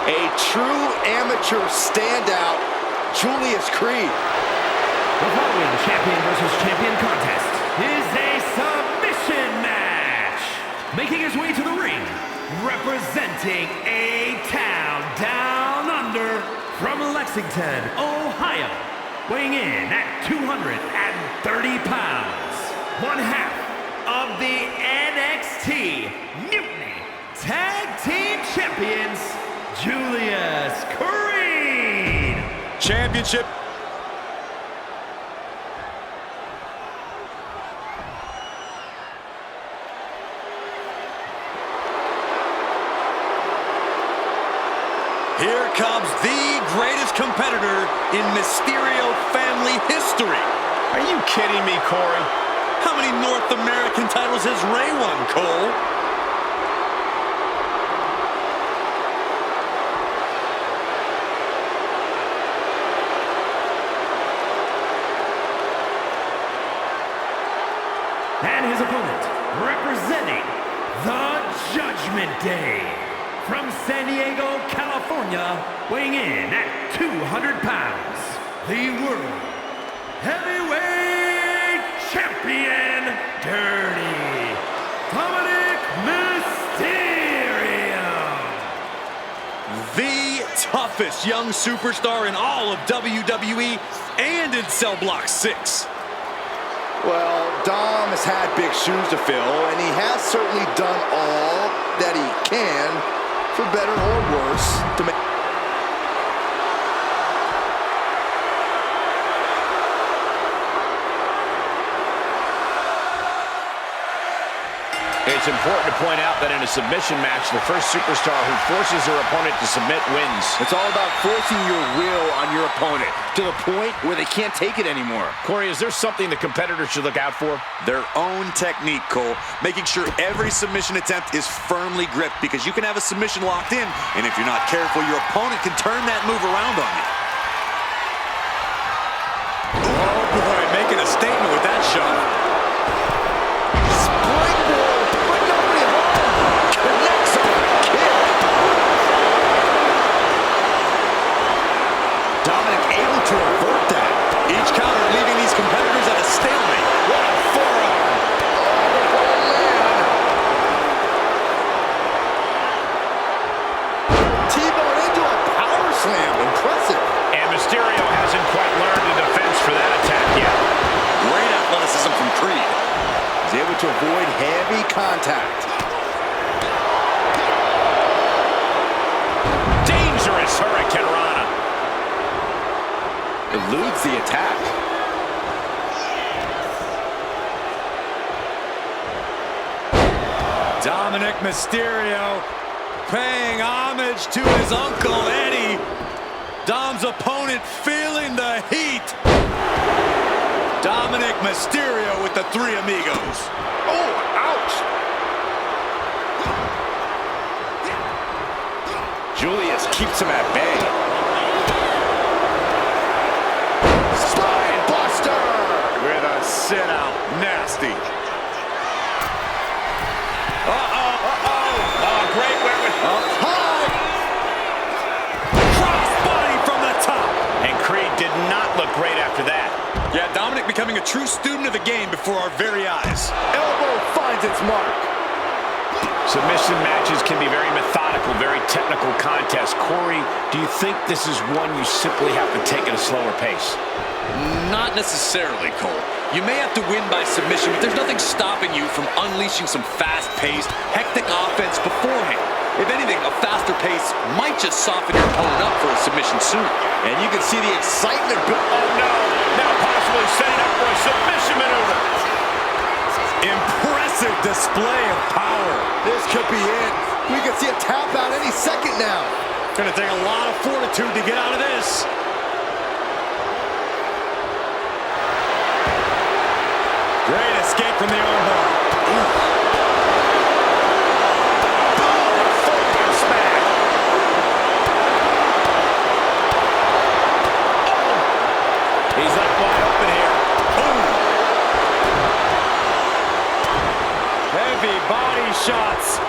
A true amateur standout, Julius Creed. The following champion versus champion contest is a submission match. Making his way to the ring, representing a town down under from Lexington, Ohio. Weighing in at 230 pounds, one half of the NXT Mutiny Tag Team Champions, Julius Creed. Championship. Here comes the greatest competitor in Mysterio family history. Are you kidding me, Corey? How many North American titles has Ray won, Cole? And his opponent, representing the Judgment Day, from San Diego, California, weighing in at 200 pounds, the World Heavyweight Champion, Dirty Dominic Mysterio. The toughest young superstar in all of WWE and in Cell Block 6. Well, Dom has had big shoes to fill, and he has certainly done all that he can, for better or worse, to make... It's important to point out that in a submission match, the first superstar who forces their opponent to submit wins. It's all about forcing your will on your opponent to the point where they can't take it anymore. Corey, is there something the competitor should look out for? Their own technique, Cole. Making sure every submission attempt is firmly gripped, because you can have a submission locked in, and if you're not careful, your opponent can turn that move around on you. Oh boy, making a statement with that shot. To avert that. Each counter leaving these competitors at a stalemate. What a forearm. Oh, man. T-bone into a power slam. Impressive. And Mysterio hasn't quite learned the defense for that attack yet. Great athleticism from Creed. He's able to avoid heavy contact. Dangerous Hurricane Rana. Eludes the attack. Dominic Mysterio paying homage to his Uncle Eddie. Dom's opponent feeling the heat. Dominic Mysterio with the Three Amigos. Oh, ouch! Julius keeps him at bay. Sit out. Nasty. Great wherewithal. High. Crossbody from the top. And Creed did not look great after that. Yeah, Dominic becoming a true student of the game before our very eyes. Elbow finds its mark. Submission matches can be very methodical, very technical contests. Corey, do you think this is one you simply have to take at a slower pace? Not necessarily, Cole. You may have to win by submission, but there's nothing stopping you from unleashing some fast-paced, hectic offense beforehand. If anything, a faster pace might just soften your opponent up for a submission soon. And you can see the excitement build. Oh, no. Now possibly setting up for a submission maneuver. Impressive display of power. This could be it. We could see a tap out any second now. Gonna take a lot of fortitude to get out of this. Great escape from the armbar. Smack. He's left wide open here. Boom. Heavy body shots.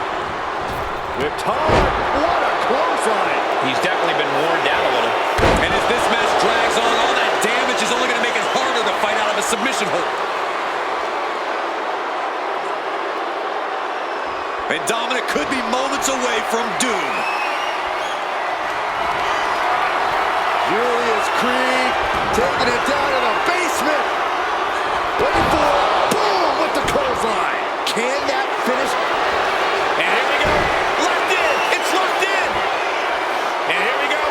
Whipped hard. What a clothesline. He's definitely been worn down a little. And as this match drags on, all that damage is only going to make it harder to fight out of a submission hold. And Dominic could be moments away from doom. Julius Creed taking it down to the basement. Waiting for it. Boom with the clothesline. Can that finish? And here we go. Left in. It's locked in. And here we go.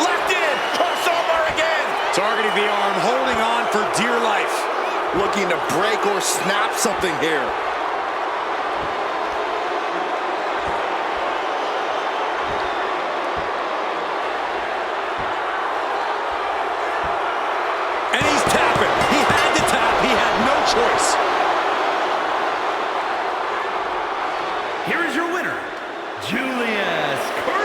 Left in. Crossover again. Targeting the arm, holding on for dear life. Looking to break or snap something here. And he's tapping. He had to tap. He had no choice. Here is your winner, Julius Creed.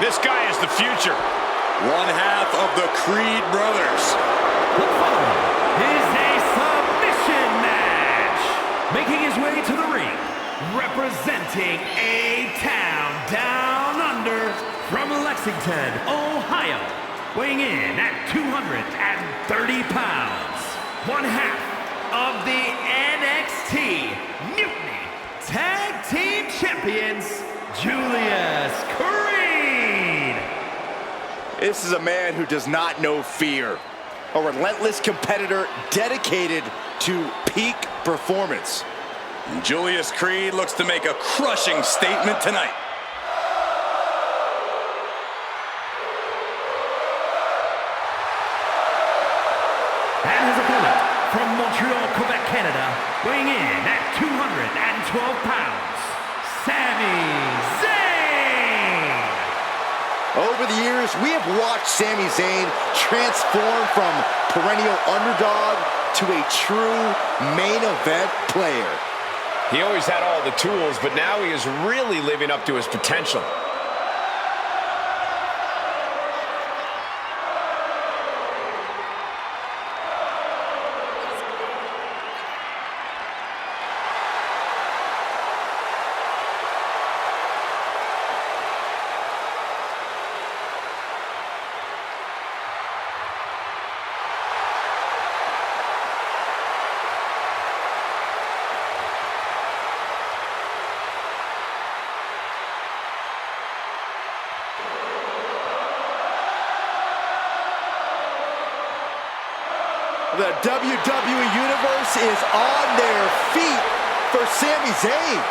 This guy is the future. One half of the Creed brothers. The following is a submission match. Making his way to the ring, representing a town down under from Lexington, Ohio. Weighing in at 230 pounds. One half of the NXT Mutiny Tag Team Champions, Julius. This is a man who does not know fear. A relentless competitor dedicated to peak performance. Julius Creed looks to make a crushing statement tonight. And his opponent from Montreal, Quebec, Canada, weighing in at 212 pounds, Sami Zayn. Over the years, we have watched Sami Zayn transform from perennial underdog to a true main event player. He always had all the tools, but now he is really living up to his potential. The WWE Universe is on their feet for Sami Zayn.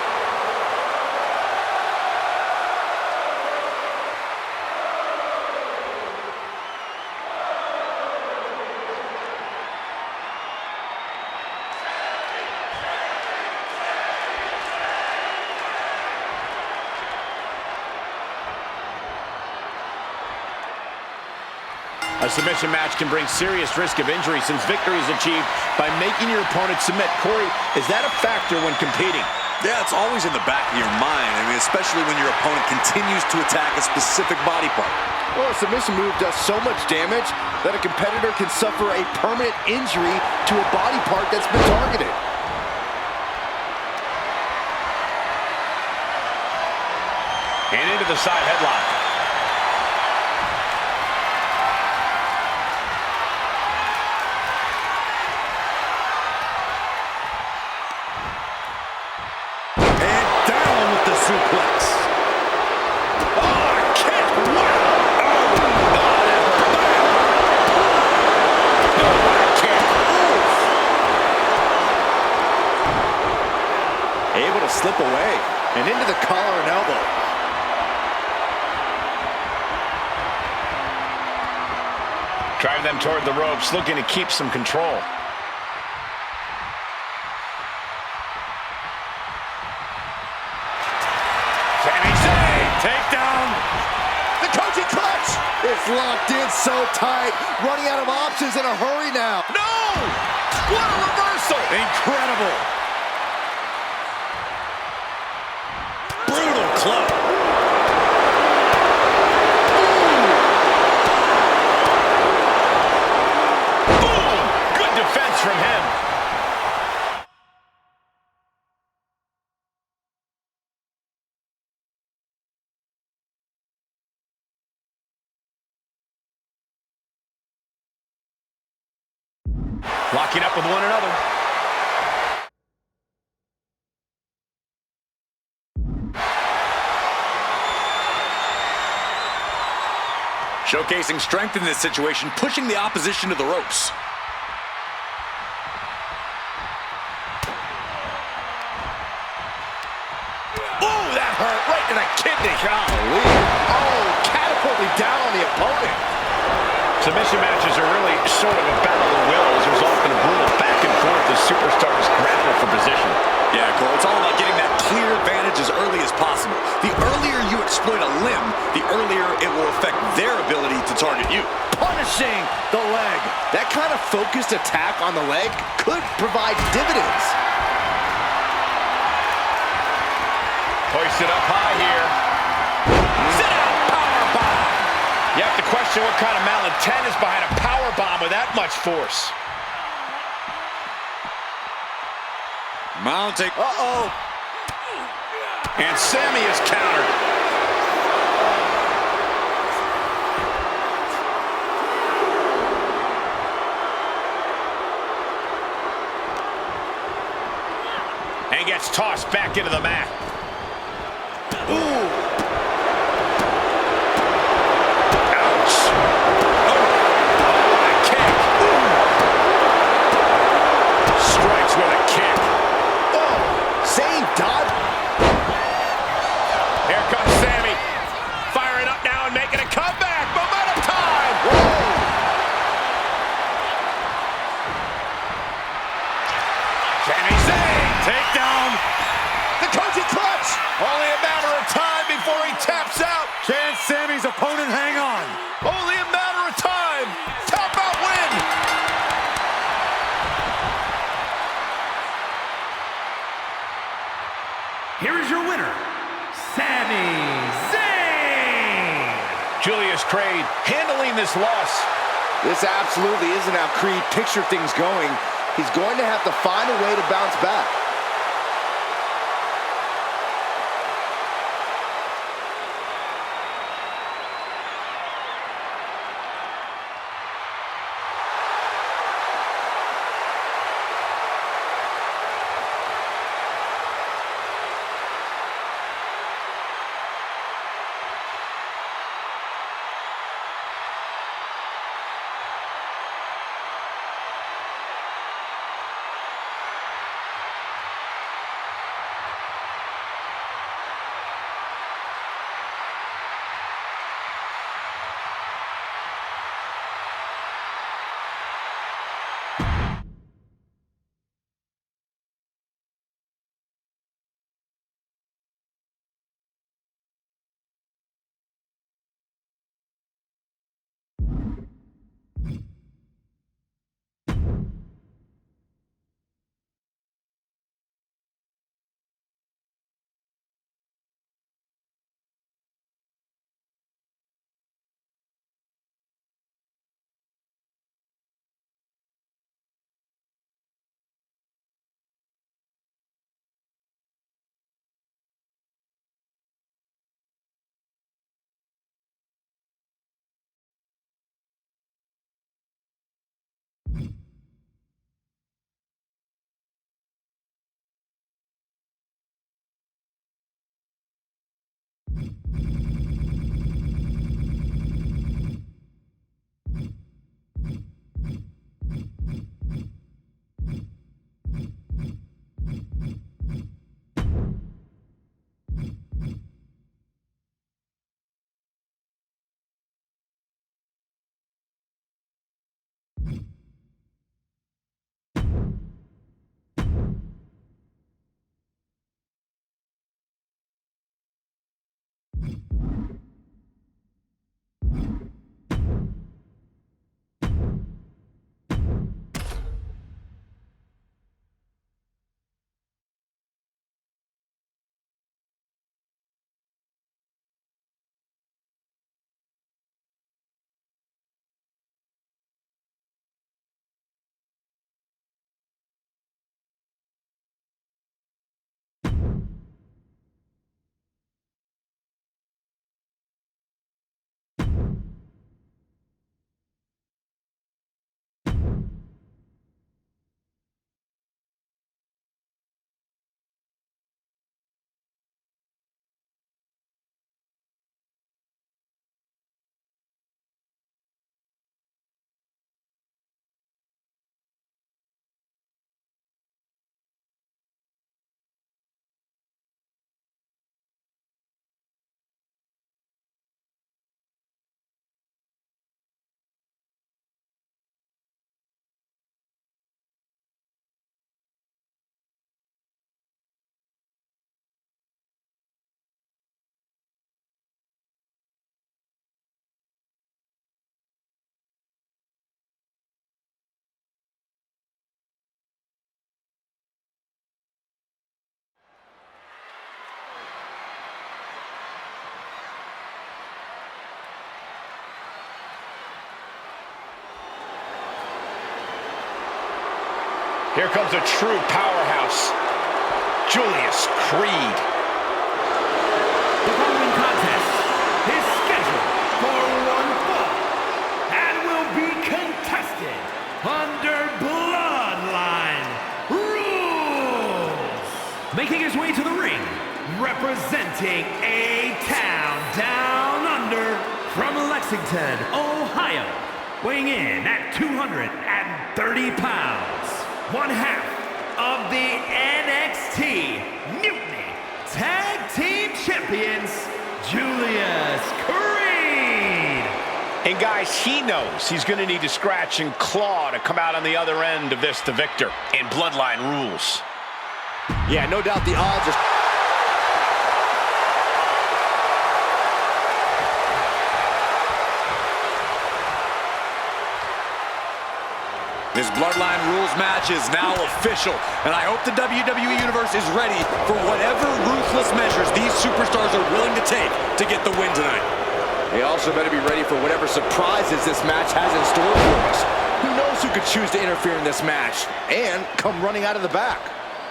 A submission match can bring serious risk of injury since victory is achieved by making your opponent submit. Corey, is that a factor when competing? Yeah, it's always in the back of your mind. I mean, especially when your opponent continues to attack a specific body part. Well, a submission move does so much damage that a competitor can suffer a permanent injury to a body part that's been targeted. And into the side headlock. Suplex. Oh, kick! Wow! Oh, kick! Able to slip away and into the collar and elbow. Drive them toward the ropes, looking to keep some control. Takedown. The coaching clutch. It's locked in so tight. Running out of options in a hurry now. No! What a reversal. Incredible. Brutal club. Locking up with one another. Showcasing strength in this situation, pushing the opposition to the ropes. Oh, that hurt right to the kidney. Golly. Oh, catapulting down on the opponent. Submission matches are really sort of a battle of wills. There's often a brutal back and forth as superstars grapple for position. Yeah, Cole, it's all about getting that clear advantage as early as possible. The earlier you exploit a limb, the earlier it will affect their ability to target you. Punishing the leg. That kind of focused attack on the leg could provide dividends. Hoisted up high here. Sit out, powerbomb. You have to question what kind of malintent is behind a powerbomb with that much force. Mounting. Uh-oh. And Sammy is countered. And gets tossed back into the mat. Ooh. Ouch. Oh, what a kick. Strikes with a kick. Save, Dodd. Here comes Sammy. Firing up now and making a comeback. Momentum time. Whoa. Sammy Zayn. Takedown. The coaching clutch. Only a matter of time before he taps out. Can Sammy's opponent hang on? Only a matter of time. Tap out win. Here is your winner, Sami Zayn! Julius Creed handling this loss. This absolutely isn't how Creed pictured things going. He's going to have to find a way to bounce back. Here comes a true powerhouse, Julius Creed. The following contest is scheduled for one fall and will be contested under Bloodline rules. Making his way to the ring, representing a town down under from Lexington, Ohio, weighing in at 230 pounds, one half of the NXT Mutiny Tag Team Champions, Julius Creed. And guys, he knows he's going to need to scratch and claw to come out on the other end of this the victor in Bloodline rules. Yeah, no doubt the odds are... This Bloodline Rules match is now official, and I hope the WWE Universe is ready for whatever ruthless measures these superstars are willing to take to get the win tonight. They also better be ready for whatever surprises this match has in store for us. Who knows who could choose to interfere in this match and come running out of the back?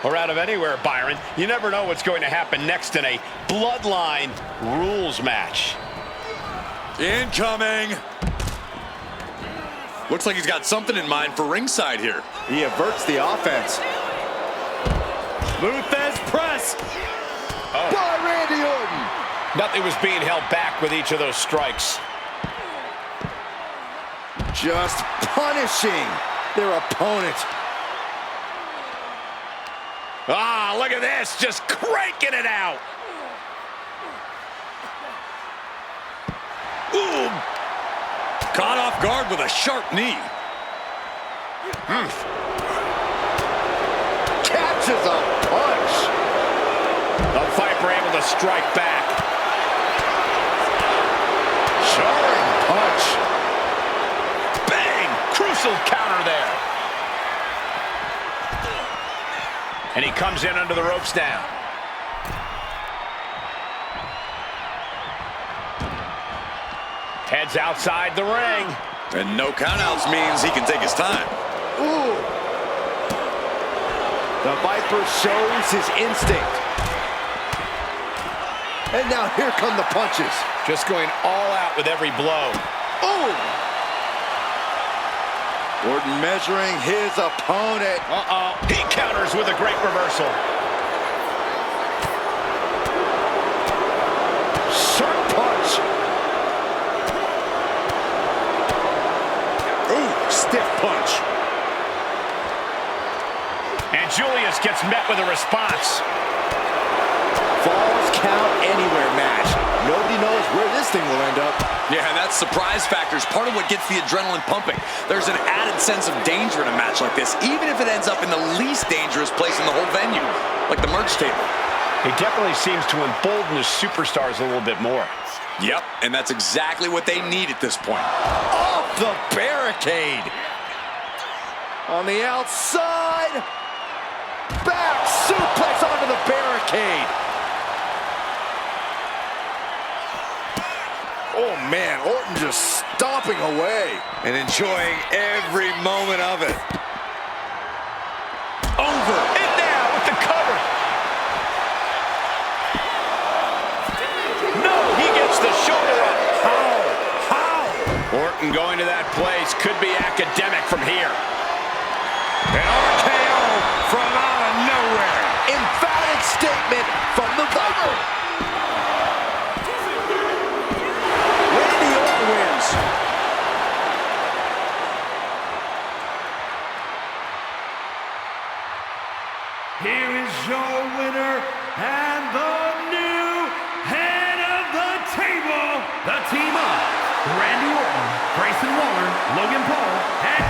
Or out of anywhere, Byron. You never know what's going to happen next in a Bloodline Rules match. Incoming! Looks like he's got something in mind for ringside here. He averts the offense. Luthez press! By Randy Orton! Nothing was being held back with each of those strikes. Just punishing their opponent. Ah, look at this, just cranking it out. Ooh! Caught off guard with a sharp knee. Catches a punch. The Viper able to strike back. Jarring punch. Bang! Crucial counter there. And he comes in under the ropes now. Heads outside the ring. And no countouts means he can take his time. Ooh! The Viper shows his instinct. And now here come the punches. Just going all out with every blow. Ooh! Orton measuring his opponent. Uh-oh. He counters with a great reversal. Sharp punch. Stiff punch. And Julius gets met with a response. Falls count anywhere match. Nobody knows where this thing will end up. Yeah, and that surprise factor is part of what gets the adrenaline pumping. There's an added sense of danger in a match like this, even if it ends up in the least dangerous place in the whole venue, like the merch table. It definitely seems to embolden the superstars a little bit more. Yep, and that's exactly what they need at this point. Off the barricade! On the outside! Back suplex onto the barricade! Oh man, Orton just stomping away and enjoying every moment of it. Over! And now with the cover! No, he gets the shoulder up. How? Orton going to that place could be academic from here. An RKO from out of nowhere. Emphatic statement from the Viper. Randy Orton wins. Here is your winner and the new head of the table, the team of Randy Orton, Grayson Waller, Logan Paul, and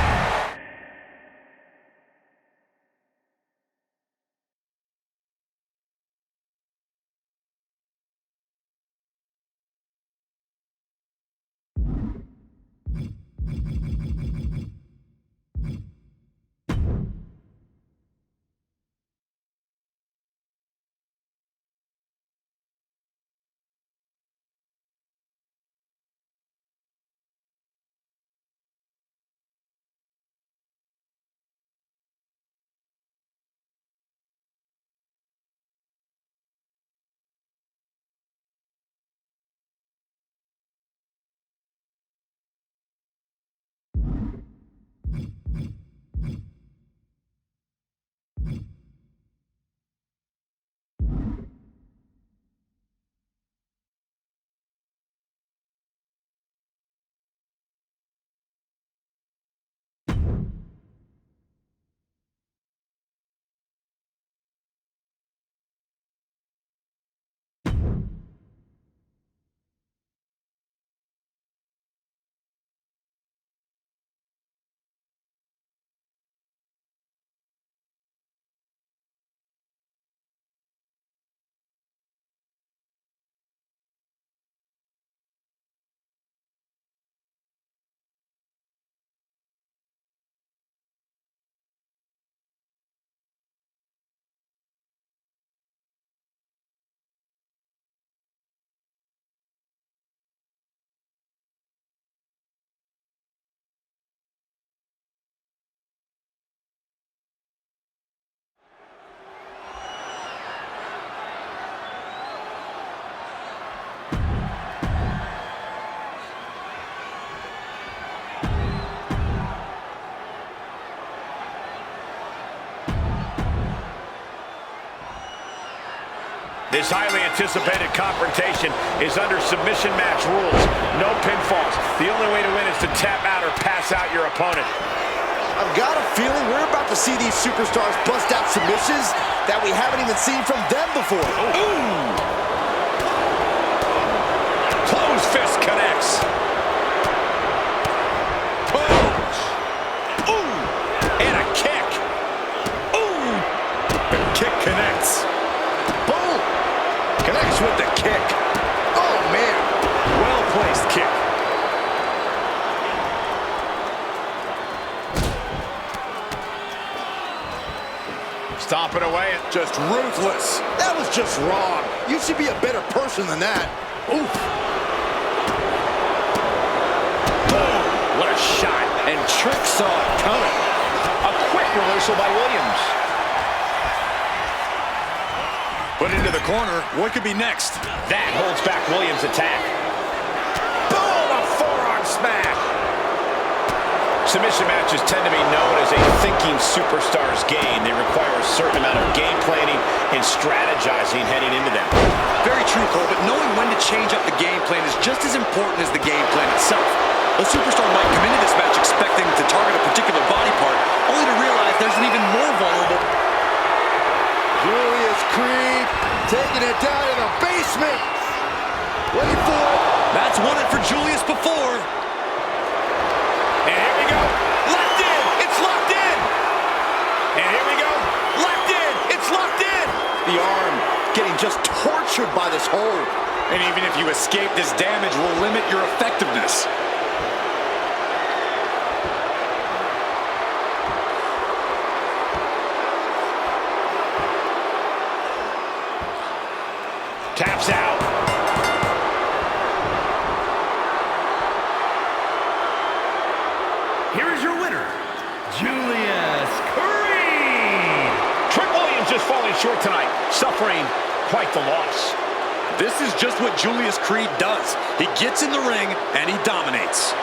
This highly anticipated confrontation is under submission match rules. No pinfalls. The only way to win is to tap out or pass out your opponent. I've got a feeling we're about to see these superstars bust out submissions that we haven't even seen from them before. Ooh! Closed fist connects. Connects. Boom! Connects with the kick. Oh, man. Well-placed kick. Stomping away. Just ruthless. That was just wrong. You should be a better person than that. Oof. Boom! What a shot. And Trick saw it coming. A quick reversal by Williams. Put into the corner. What could be next? That holds back Williams' attack. Boom! A forearm smash. Submission matches tend to be known as a thinking superstar's game. They require a certain amount of game planning and strategizing heading into them. Very true, Cole, but knowing when to change up the game plan is just as important as the game plan itself. A superstar might come into this match expecting to target a particular body part, only to realize there's an even more vulnerable. Julius Creed taking it down in the basement. Wait for it. That's won it for Julius before. And here we go. Locked in. It's locked in. And here we go. Locked in. It's locked in. The arm getting just tortured by this hold. And even if you escape, this damage will limit your effectiveness. Taps out. Here is your winner, Julius Creed. Trick Williams just falling short tonight, suffering quite the loss. This is just what Julius Creed does. He gets in the ring and he dominates.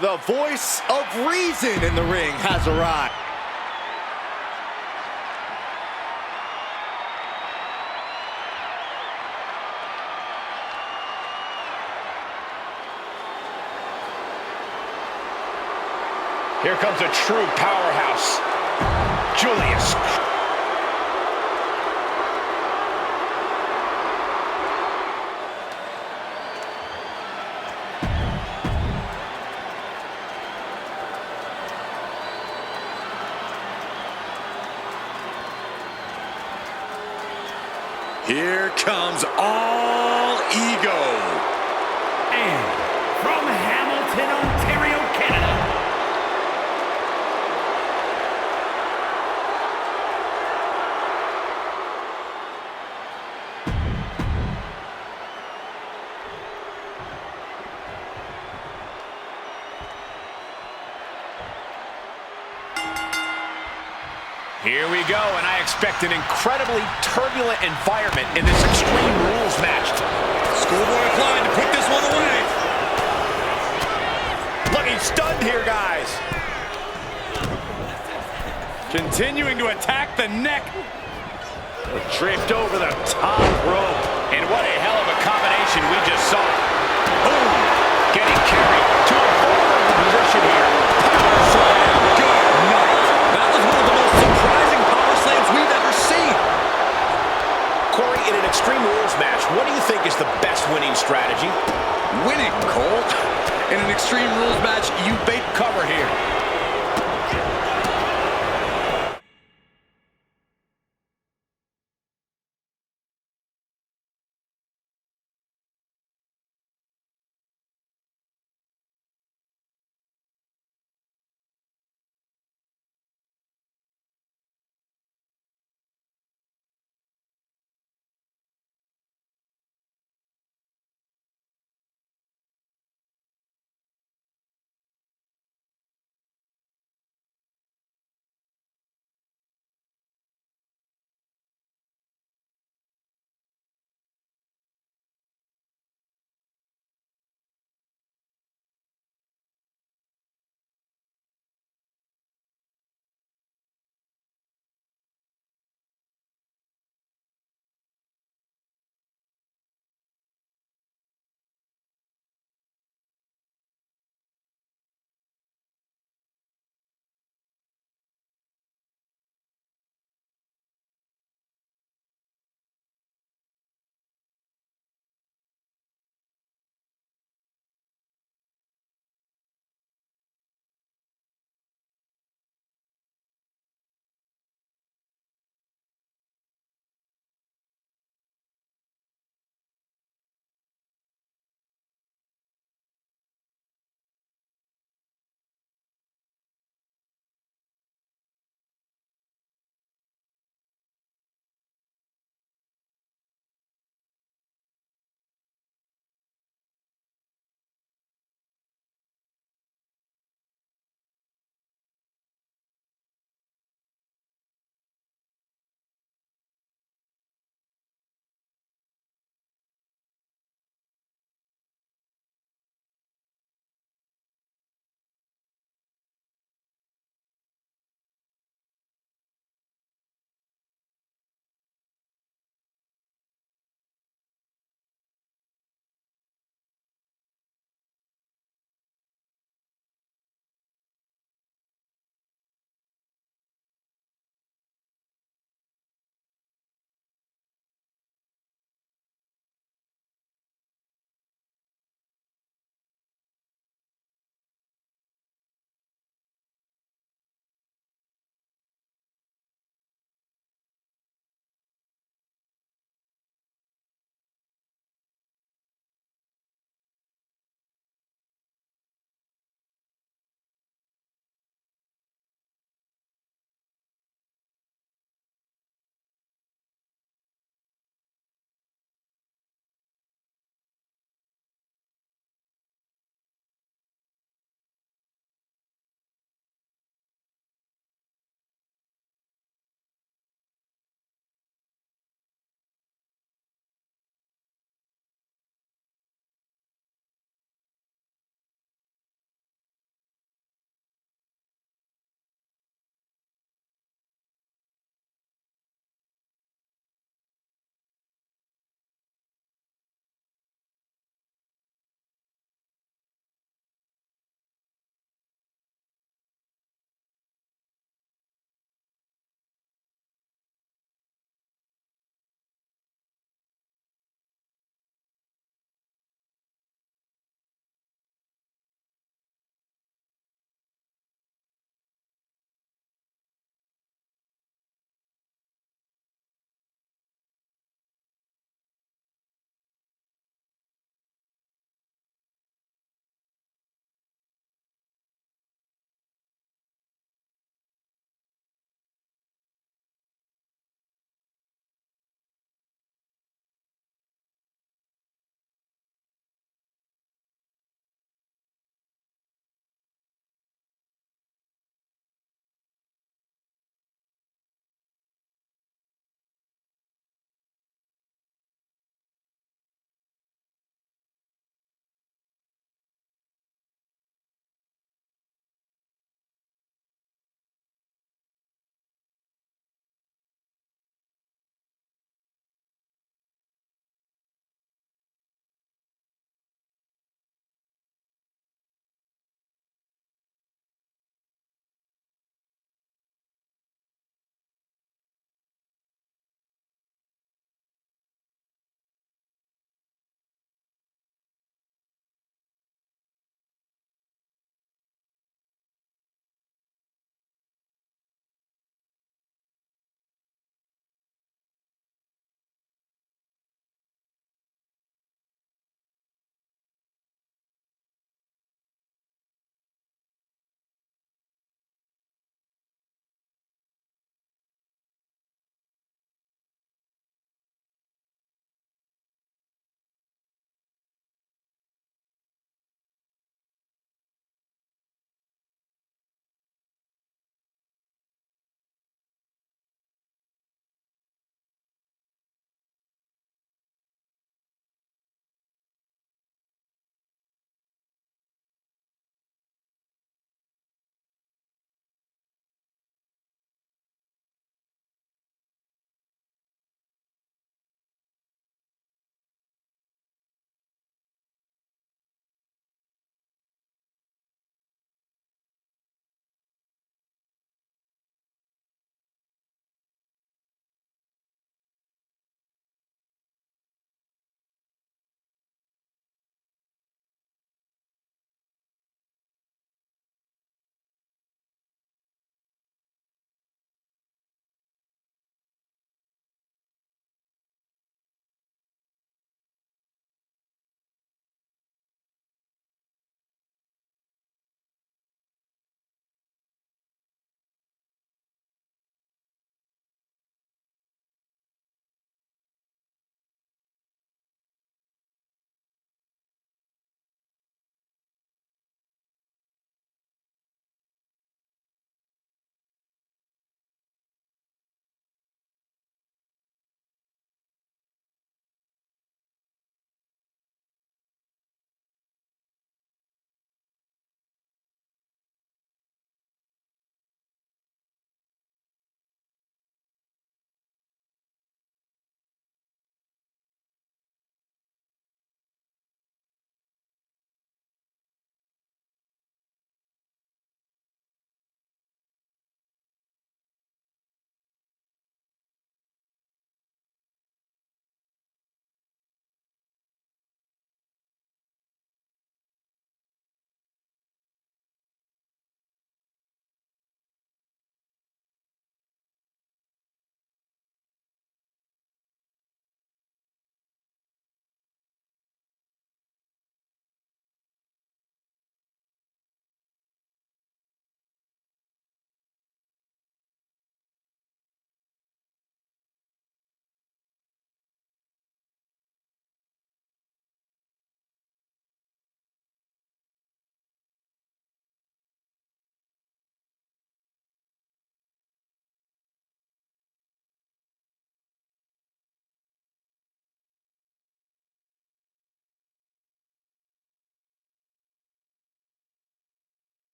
The voice of reason in the ring has arrived. Here comes a true powerhouse, Julius. Here comes all ego. And from Hamilton, Ontario, Canada, Here we go, and I expect an incredibly turbulent environment in this Extreme Rules match. Schoolboy Klein to put this one away. Looking stunned here, guys. Continuing to attack the neck. Tripped over the top rope. And what a hell of a combination we just saw. Boom! Getting carried to a vulnerable position here. Power slam. Good night. That was one of the most surprising power slams we've ever seen. Corey, in an Extreme Rules match, what do you think is the best winning strategy? Winning, Cole. In an Extreme Rules match, you bait cover here.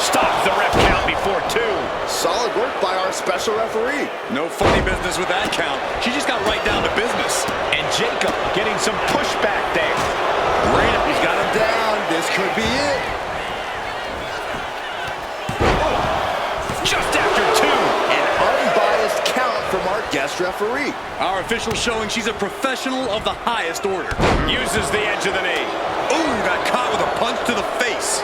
Stops the ref count before 2. Solid work by our special referee. No funny business with that count. She just got right down to business. And Jacob getting some pushback there. Great, he's got him down. This could be it. Just after 2. An unbiased count from our guest referee. Our official showing she's a professional of the highest order. Uses the edge of the knee. Ooh, got caught with a punch to the face.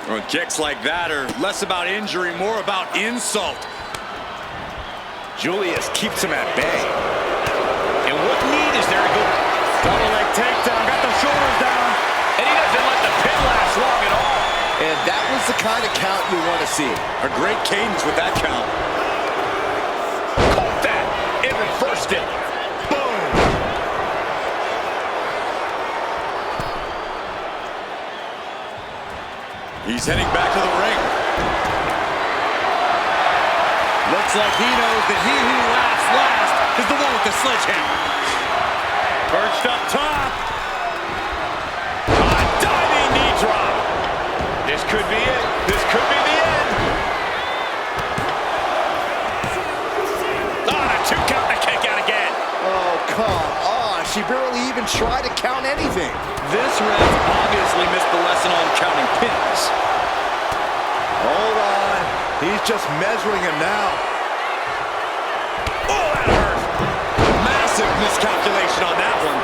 Well, kicks like that are less about injury, more about insult. Julius keeps him at bay. And what need is there to go? Double leg takedown, got the shoulders down. And he doesn't let the pin last long at all. And that was the kind of count you want to see. A great cadence with that count. Caught that and reversed it. Boom. He's heading back to the ring. Looks like he knows that he who laughs last is the one with the sledgehammer. Perched up top. A diving knee drop. This could be it. This could be the end. Ah, the 2 count, the kick out again. Oh, come on. She barely even tried to count anything. This ref obviously missed the lesson on counting pins. Hold on. He's just measuring him now. Oh, that hurt. Massive miscalculation on that one.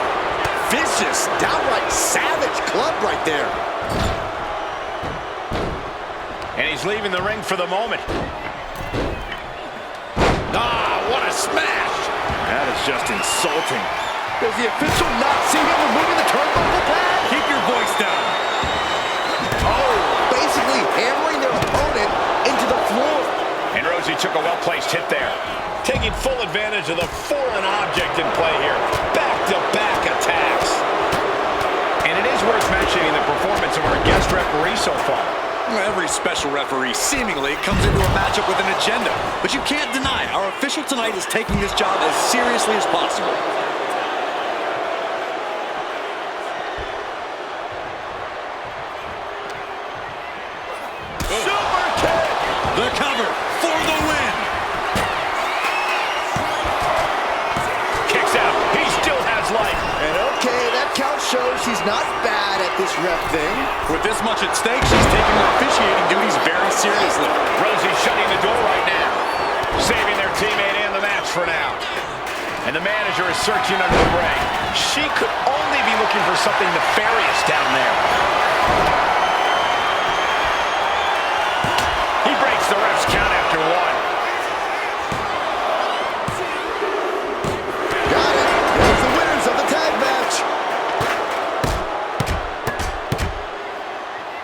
Vicious, downright savage club right there. And he's leaving the ring for the moment. Ah, what a smash. That is just insulting. Does the official not see him removing the turnbuckle pad? Keep your voice down. Oh, basically hammering their opponent into the floor. And Rosie took a well-placed hit there. Taking full advantage of the foreign object in play here. Back-to-back attacks. And it is worth mentioning the performance of our guest referee so far. Every special referee seemingly comes into a matchup with an agenda, but you can't deny our official tonight is taking this job as seriously as possible. Super kick! The cover for the win. Kicks out. He still has life. And okay, that count shows she's not bad at this ref thing. With this much at stake, she's taking her officiating duties very seriously. Rosie shutting the door right now. Saving their teammate and the match for now. And the manager is searching under the ring. She could only be looking for something nefarious down there. He breaks the ref's count after 1. Got it. There's the winners of the tag match.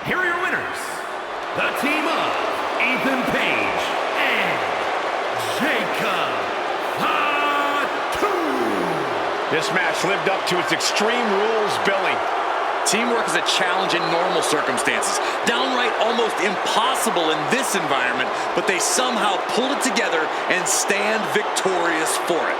Here are your winners, the team of Ethan Page and Jacob Fatu. This match lived up to its Extreme Rules billing. Teamwork is a challenge in normal circumstances. Downright almost impossible in this environment, but they somehow pulled it together and stand victorious for it.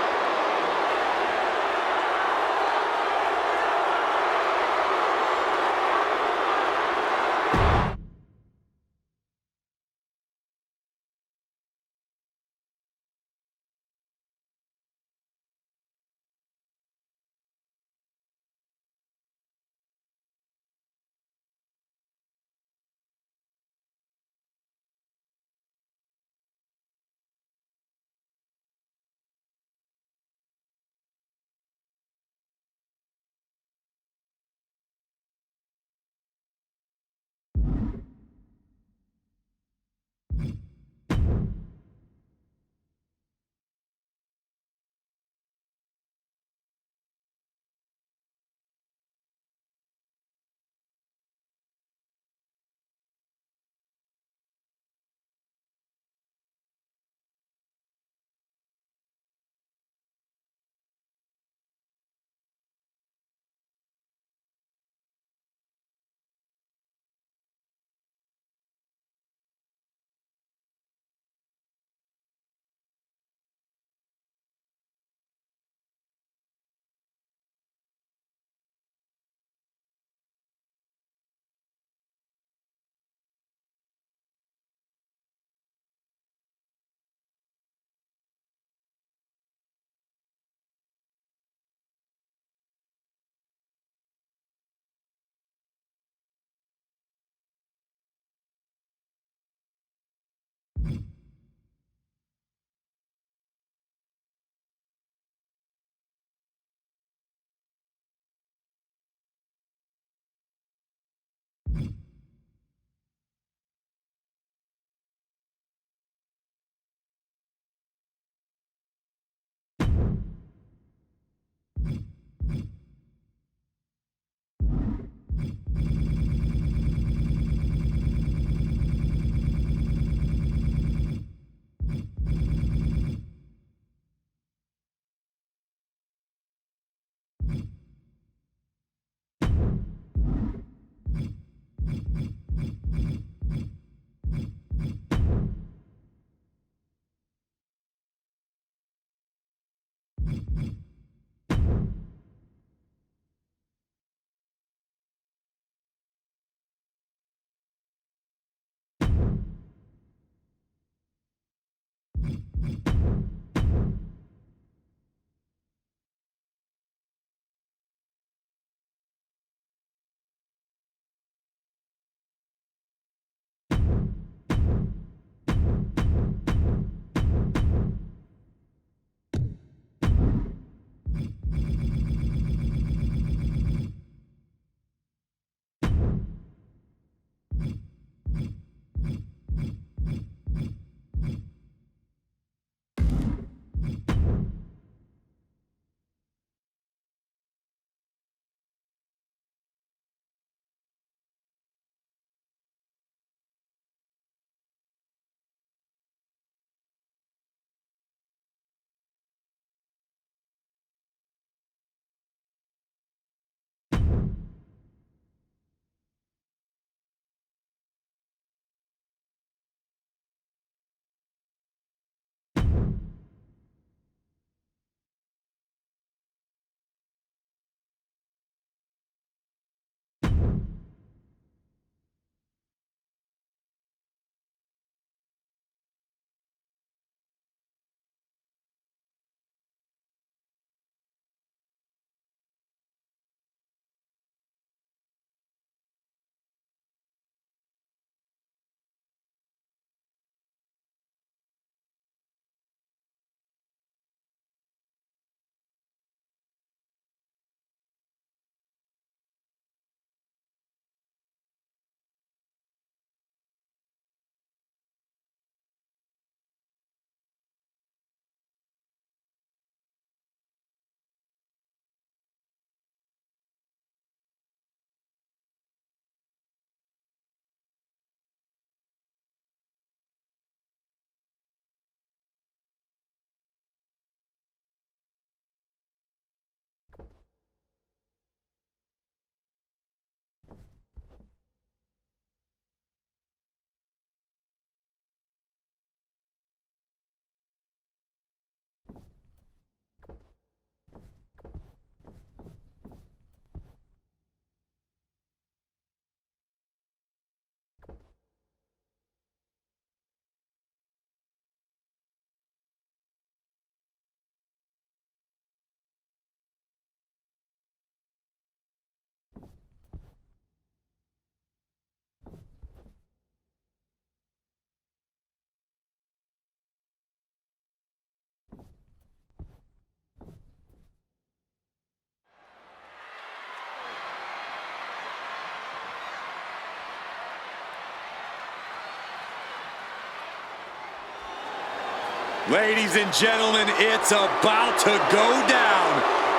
Ladies and gentlemen, it's about to go down.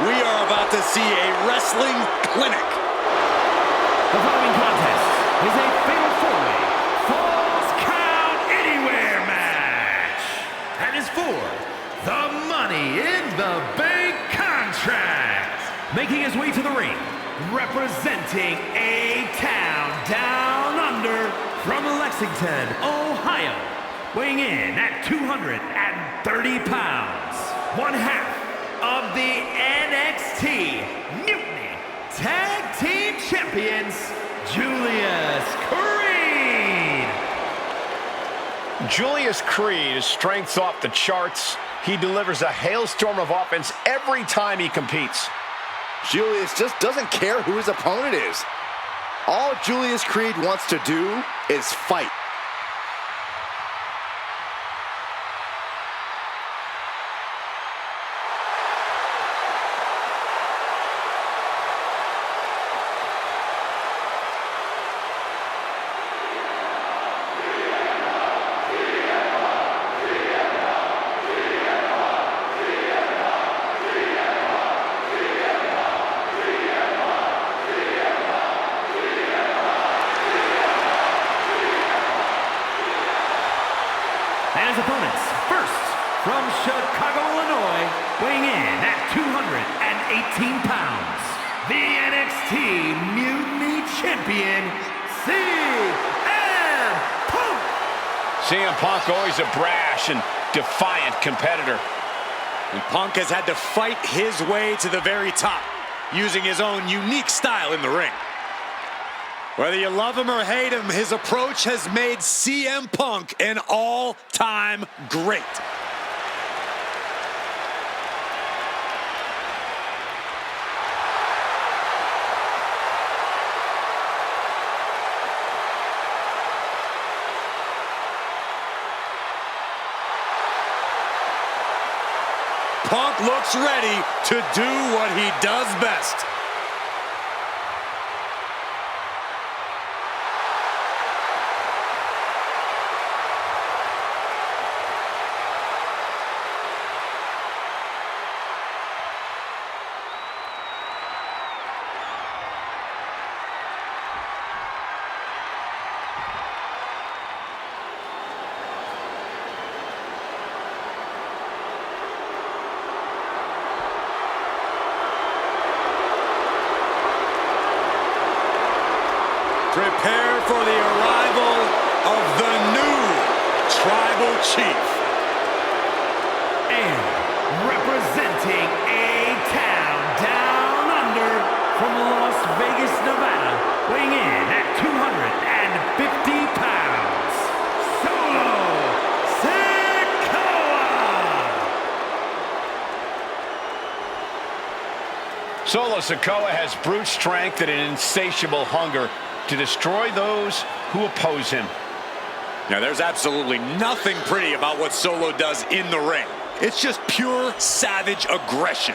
We are about to see a wrestling clinic. The following contest is a fatal four-way Falls Count Anywhere match. And is for the Money in the Bank contract. Making his way to the ring, representing A-Town Down Under from Lexington, Ohio. Weighing in at 230 pounds, one half of the NXT Mutiny Tag Team Champions, Julius Creed. Julius Creed is strength's off the charts. He delivers a hailstorm of offense every time he competes. Julius just doesn't care who his opponent is. All Julius Creed wants to do is fight. And his opponents, first, from Chicago, Illinois, weighing in at 218 pounds, the NXT Mutiny Champion, CM Punk. CM Punk always a brash and defiant competitor. And Punk has had to fight his way to the very top, using his own unique style in the ring. Whether you love him or hate him, his approach has made CM Punk an all-time great. Punk looks ready to do what he does best. Prepare for the arrival of the new Tribal Chief. And representing A-Town Down Under from Las Vegas, Nevada, weighing in at 250 pounds, Solo Sikoa. Solo Sikoa has brute strength and an insatiable hunger to destroy those who oppose him. Now, there's absolutely nothing pretty about what Solo does in the ring. It's just pure savage aggression.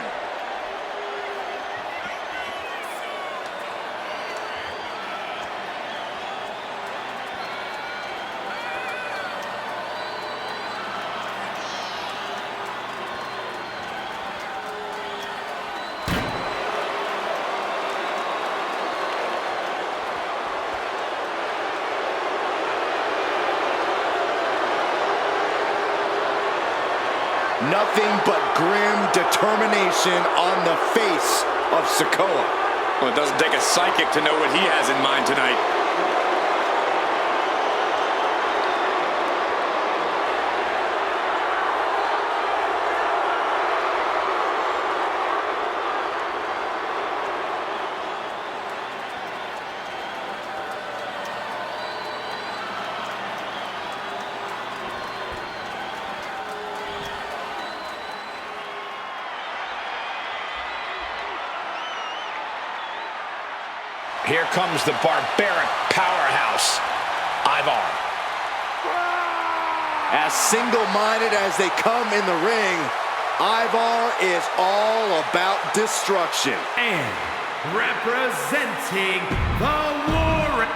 Nothing but grim determination on the face of Sikoa. Well, it doesn't take a psychic to know what he has in mind tonight. Here comes the barbaric powerhouse, Ivar. As single-minded as they come in the ring, Ivar is all about destruction. And representing the War.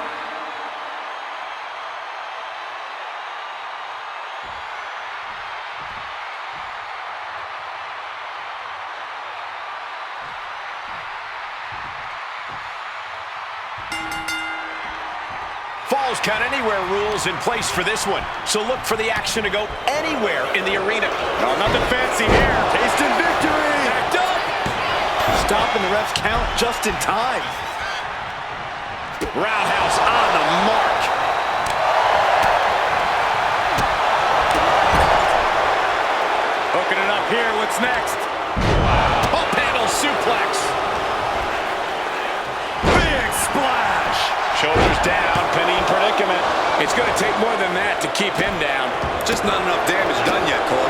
Falls Count Anywhere rules in place for this one. So look for the action to go anywhere in the arena. No, nothing fancy here. Tasting victory. Backed up. Stopping the ref's count just in time. Roundhouse on the mark. Hooking it up here. What's next? Wow. Up handle suplex. Big splash. Shoulders down, pinning predicament. It's going to take more than that to keep him down. Just not enough damage done yet, Cole.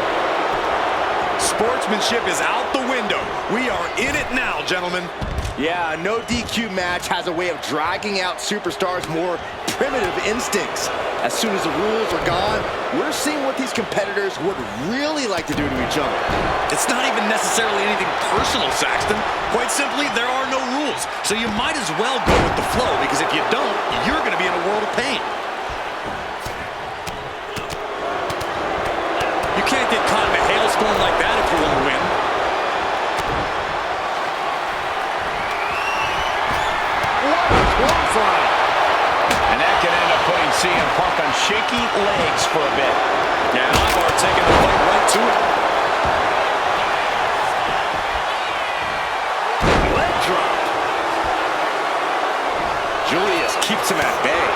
Sportsmanship is out the window. We are in it now, gentlemen. Yeah, no DQ match has a way of dragging out superstars' more primitive instincts. As soon as the rules are gone, we're seeing what these competitors would really like to do to each other. It's not even necessarily anything personal, Saxton. Quite simply, there are no rules. So you might as well go with the flow, because if you don't, you're going to be in a world of pain. You can't get caught in a hailstorm like that if you want to win. What a clothesline! And that could end up putting CM Punk on shaky legs for a bit. Yeah, Ivar taking the fight right to it. Leg drop. Julius keeps him at bay.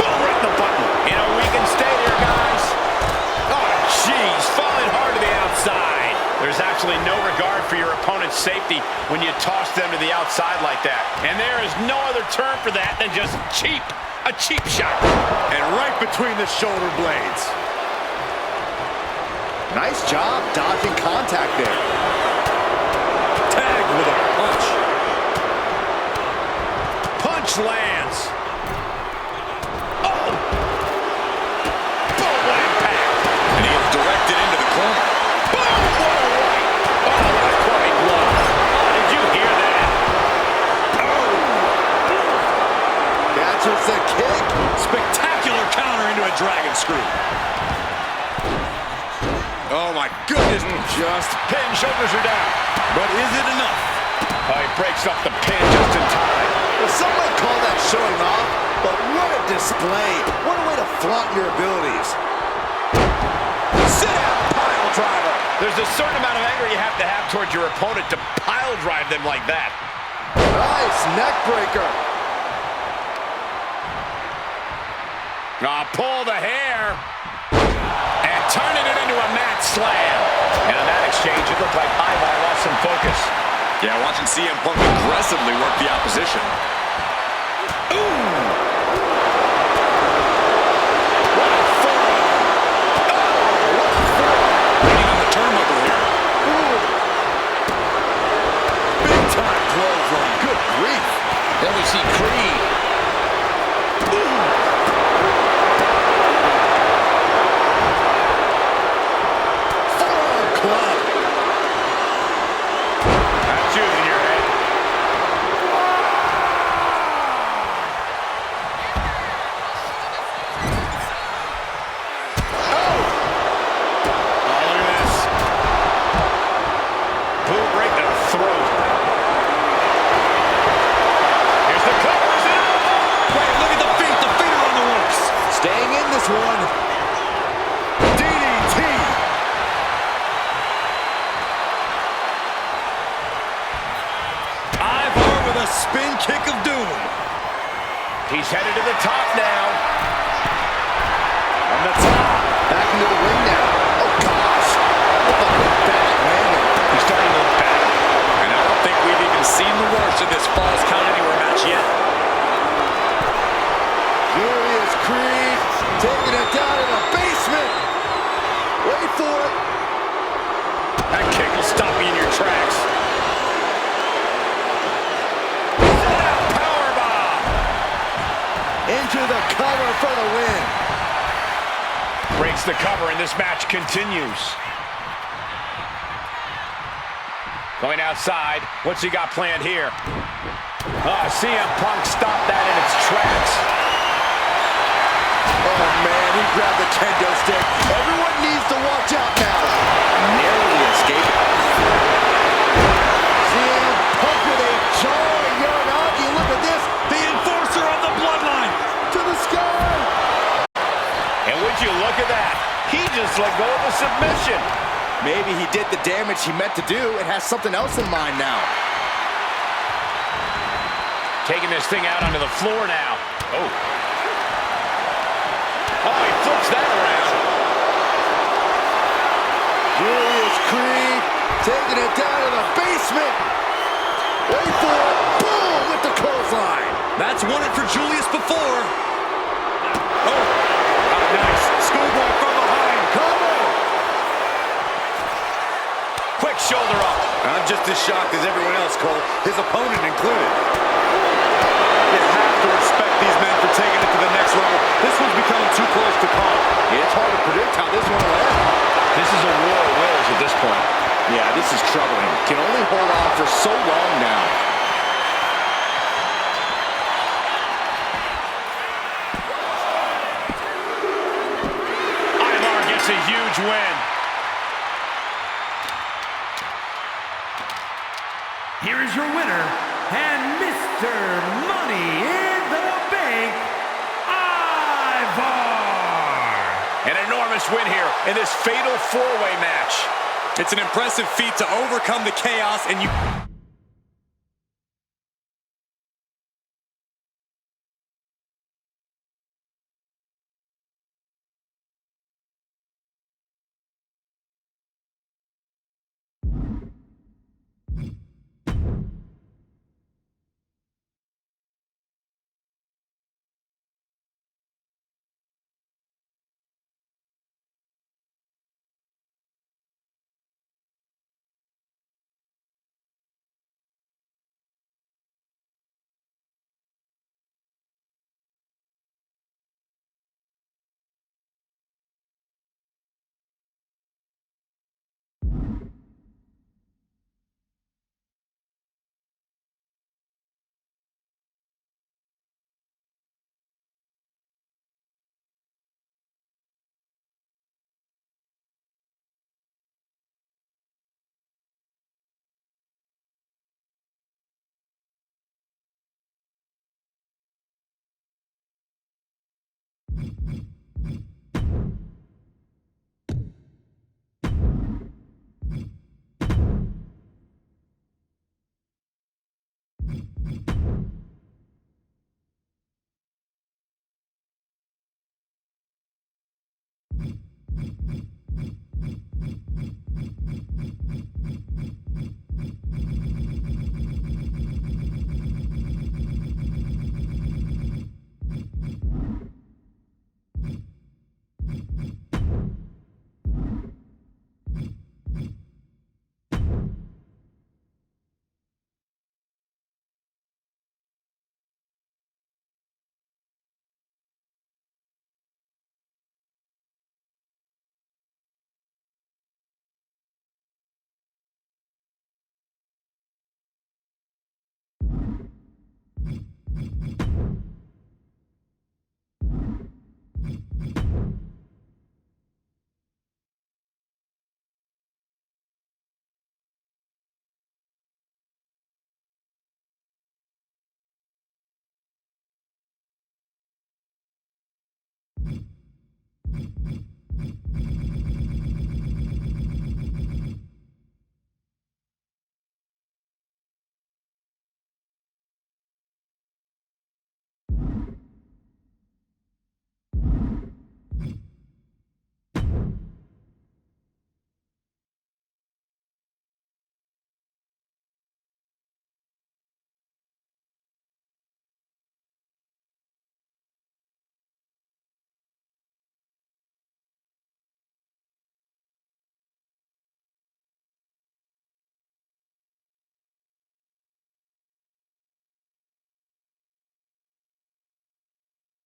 Boom, right in the button. You know, we can stay there, guys. Oh, jeez, falling hard to the outside. There's actually no regard for your opponent's safety when you toss them to the outside like that. And there is no other term for that than just cheap. A cheap shot. And right between the shoulder blades. Nice job dodging contact there. Tagged with a punch. Punch lands. Oh! Boom, what impact. And he is directed into the corner. Boom, what a right. Oh, what a quite blow. Oh, did you hear that? Oh! Catches the kick. Spectacular counter into a dragon screw. Oh my goodness. Just pin, shoulders are down. But is it enough? Oh, he breaks up the pin just in time. Well, some might call that showing off, but what a display. What a way to flaunt your abilities. Sit out, pile driver. There's a certain amount of anger you have to have towards your opponent to pile drive them like that. Nice neck breaker. Pull the hair. And turning it into a mat slam. And in that exchange, it looked like Ivar lost some focus. Yeah, watching CM Punk aggressively work the opposition. Ooh! What a forearm! Oh, what a forearm! Getting on the turnbuckle here. Ooh! Big time clothesline. Good grief. Then we see Creed. Ooh! One. DDT. Ivar with a spin kick of doom. He's headed to the top now. On the top. Back into the ring now. Oh, gosh. What a bad landing. He's starting to look bad. And I don't think we've even seen the worst of this Falls Count Anywhere match yet. Julius Creed taking it down in the basement. Wait for it. That kick will stop you in your tracks. Powerbomb. Into the cover for the win. Breaks the cover and this match continues. Going outside. What's he got planned here? CM Punk stopped that in its tracks. Oh, man, he grabbed the kendo stick. Everyone needs to watch out now. Narrowly escaped. CM Punk with a jaw. Uranagi, look at this. The enforcer of the bloodline. just let go of the submission. Maybe he did the damage he meant to do and has something else in mind now. Taking this thing out onto the floor now. Oh. Oh, he flips that around. Julius Creed taking it down to the basement. Wait for it. Boom with the clothesline. That's won it for Julius before. Oh, nice. Schoolboy from behind. Cover. Quick shoulder up. I'm just as shocked as everyone else, Cole. His opponent included. You have to respect these men for taking it to the next level. This one's becoming too close to call. It's hard to predict how this one will end. This is a war of wills at this point. Yeah, this is troubling. Can only hold on for so long now. Ivar gets a huge win. Here is your winner, and Mr. Money in the Bank, Ivar! An enormous win here in this fatal four-way match. It's an impressive feat to overcome the chaos and you...